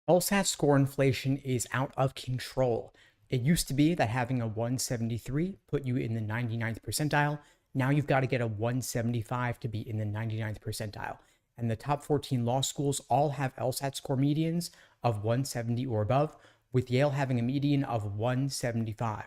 LSAT score inflation is out of control. It used to be that having a 173 put you in the 99th percentile. Now you've got to get a 175 to be in the 99th percentile. And the top 14 law schools all have LSAT score medians of 170 or above, with Yale having a median of 175.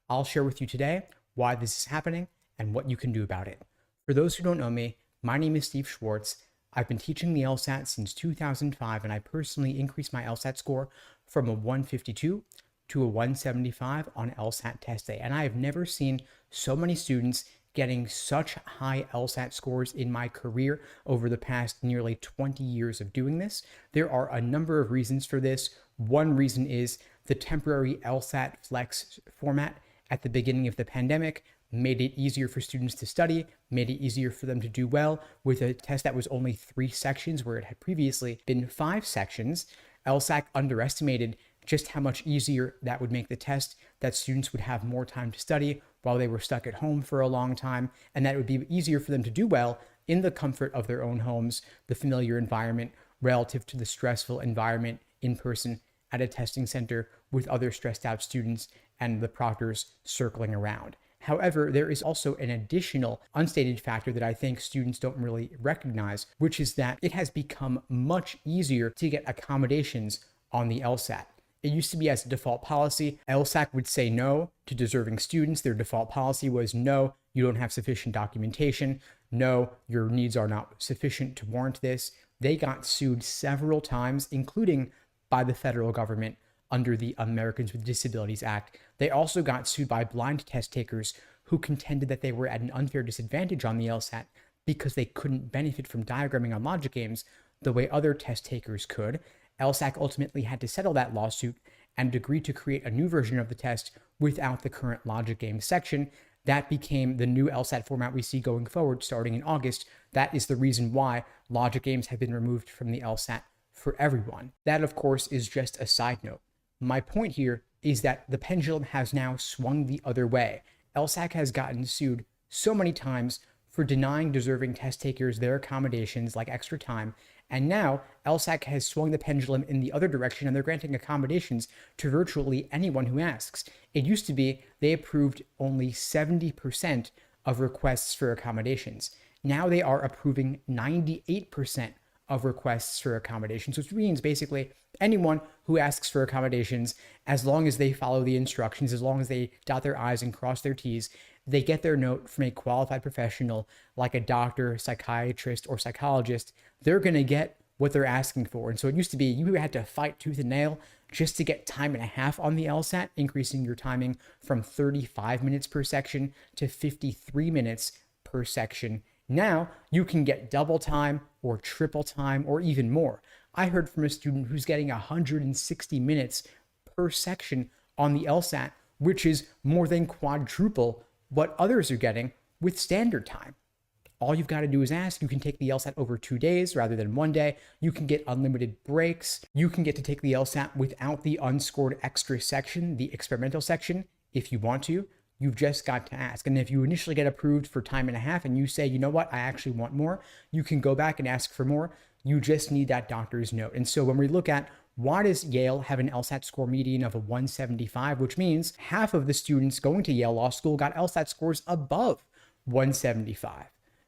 I'll share with you today why this is happening and what you can do about it. For those who don't know me, my name is Steve Schwartz. I've been teaching the LSAT since 2005, and I personally increased my LSAT score from a 152 to a 175 on LSAT test day. And I have never seen so many students getting such high LSAT scores in my career over the past nearly 20 years of doing this. There are a number of reasons for this. One reason is the temporary LSAT Flex format at the beginning of the pandemic made it easier for students to study, made it easier for them to do well with a test that was only 3 sections where it had previously been 5 sections. LSAC underestimated just how much easier that would make the test, that students would have more time to study while they were stuck at home for a long time, and that it would be easier for them to do well in the comfort of their own homes, the familiar environment, relative to the stressful environment in person at a testing center with other stressed out students and the proctors circling around. However, there is also an additional unstated factor that I think students don't really recognize, which is that it has become much easier to get accommodations on the LSAT. It used to be as a default policy, LSAC would say no to deserving students. Their default policy was no, you don't have sufficient documentation. No, your needs are not sufficient to warrant this. They got sued several times, including by the federal government under the Americans with Disabilities Act. They also got sued by blind test takers who contended that they were at an unfair disadvantage on the LSAT because they couldn't benefit from diagramming on logic games the way other test takers could. LSAC ultimately had to settle that lawsuit and agreed to create a new version of the test without the current logic game section. That became the new LSAT format we see going forward starting in August. That is the reason why logic games have been removed from the LSAT for everyone. That, of course, is just a side note. My point here is that the pendulum has now swung the other way. LSAC has gotten sued so many times for denying deserving test takers their accommodations like extra time, and now LSAC has swung the pendulum in the other direction and they're granting accommodations to virtually anyone who asks. It used to be they approved only 70% of requests for accommodations. Now they are approving 98% of requests for accommodations, which means basically anyone who asks for accommodations, as long as they follow the instructions, as long as they dot their I's and cross their T's, they get their note from a qualified professional like a doctor, psychiatrist, or psychologist. They're going to get what they're asking for. And so it used to be you had to fight tooth and nail just to get time and a half on the LSAT, increasing your timing from 35 minutes per section to 53 minutes per section. Now you can get double time or triple time or even more. I heard from a student who's getting 160 minutes per section on the LSAT, which is more than quadruple what others are getting with standard time. All you've got to do is ask. You can take the LSAT over 2 days rather than 1 day. You can get unlimited breaks. You can get to take the LSAT without the unscored extra section, the experimental section, if you want to. You've just got to ask. And if you initially get approved for time and a half and you say, you know what, I actually want more, you can go back and ask for more. You just need that doctor's note. And so when we look at why does Yale have an LSAT score median of a 175, which means half of the students going to Yale Law School got LSAT scores above 175.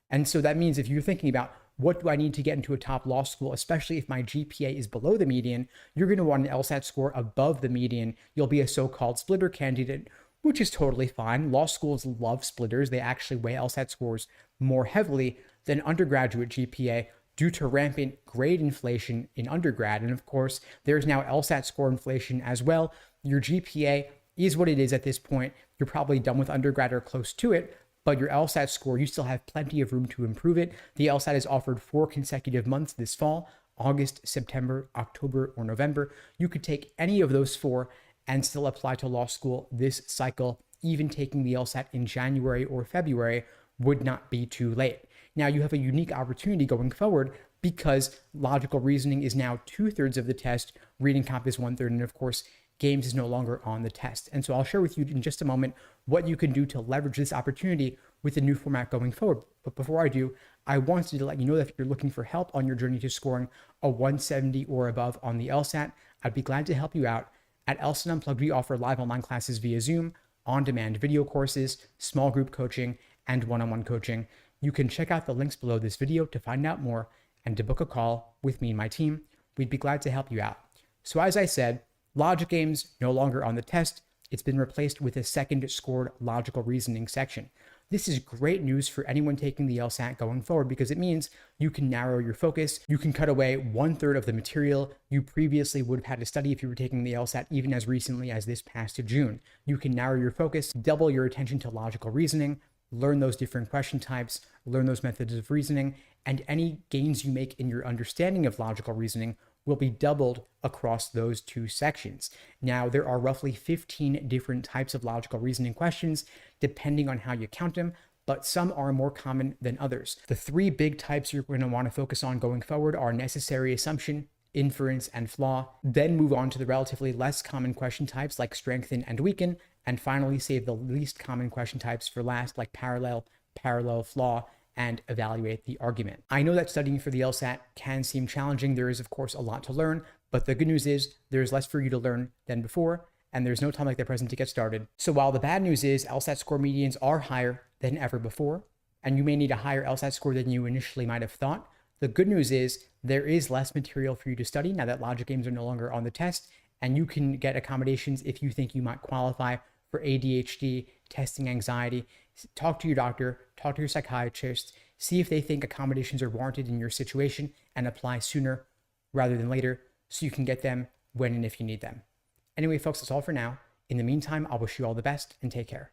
And so that means if you're thinking about what do I need to get into a top law school, especially if my GPA is below the median, you're going to want an LSAT score above the median. You'll be a so-called splitter candidate, which is totally fine. Law schools love splitters. They actually weigh LSAT scores more heavily than undergraduate GPA due to rampant grade inflation in undergrad. And of course, there's now LSAT score inflation as well. Your GPA is what it is at this point. You're probably done with undergrad or close to it, but your LSAT score, you still have plenty of room to improve it. The LSAT is offered 4 consecutive months this fall, August, September, October, or November. You could take any of those 4 and still apply to law school this cycle. Even taking the LSAT in January or February would not be too late. Now you have a unique opportunity going forward because logical reasoning is now 2/3 of the test, reading comp is 1/3, and of course, games is no longer on the test. And so I'll share with you in just a moment what you can do to leverage this opportunity with the new format going forward. But before I do, I wanted to let you know that if you're looking for help on your journey to scoring a 170 or above on the LSAT, I'd be glad to help you out. At LSAT Unplugged, we offer live online classes via Zoom, on-demand video courses, small group coaching, and one-on-one coaching. You can check out the links below this video to find out more and to book a call with me and my team. We'd be glad to help you out. So as I said, logic games no longer on the test. It's been replaced with a second scored logical reasoning section. This is great news for anyone taking the LSAT going forward because it means you can narrow your focus. You can cut away 1/3 of the material you previously would have had to study if you were taking the LSAT even as recently as this past June. You can narrow your focus, double your attention to logical reasoning, learn those different question types, learn those methods of reasoning, and any gains you make in your understanding of logical reasoning will be doubled across those two sections. Now, there are roughly 15 different types of logical reasoning questions, depending on how you count them, but some are more common than others. The three big types you're going to want to focus on going forward are necessary assumption, inference, and flaw. Then move on to the relatively less common question types like strengthen and weaken, and finally save the least common question types for last, like parallel, flaw, and evaluate the argument. I know that studying for the LSAT can seem challenging. There is, of course, a lot to learn, but the good news is there's less for you to learn than before, and there's no time like the present to get started. So while the bad news is LSAT score medians are higher than ever before, and you may need a higher LSAT score than you initially might have thought, the good news is there is less material for you to study now that logic games are no longer on the test, and you can get accommodations if you think you might qualify for ADHD, testing anxiety. Talk to your doctor, talk to your psychiatrist, see if they think accommodations are warranted in your situation and apply sooner rather than later so you can get them when and if you need them. Anyway, folks, that's all for now. In the meantime, I'll wish you all the best and take care.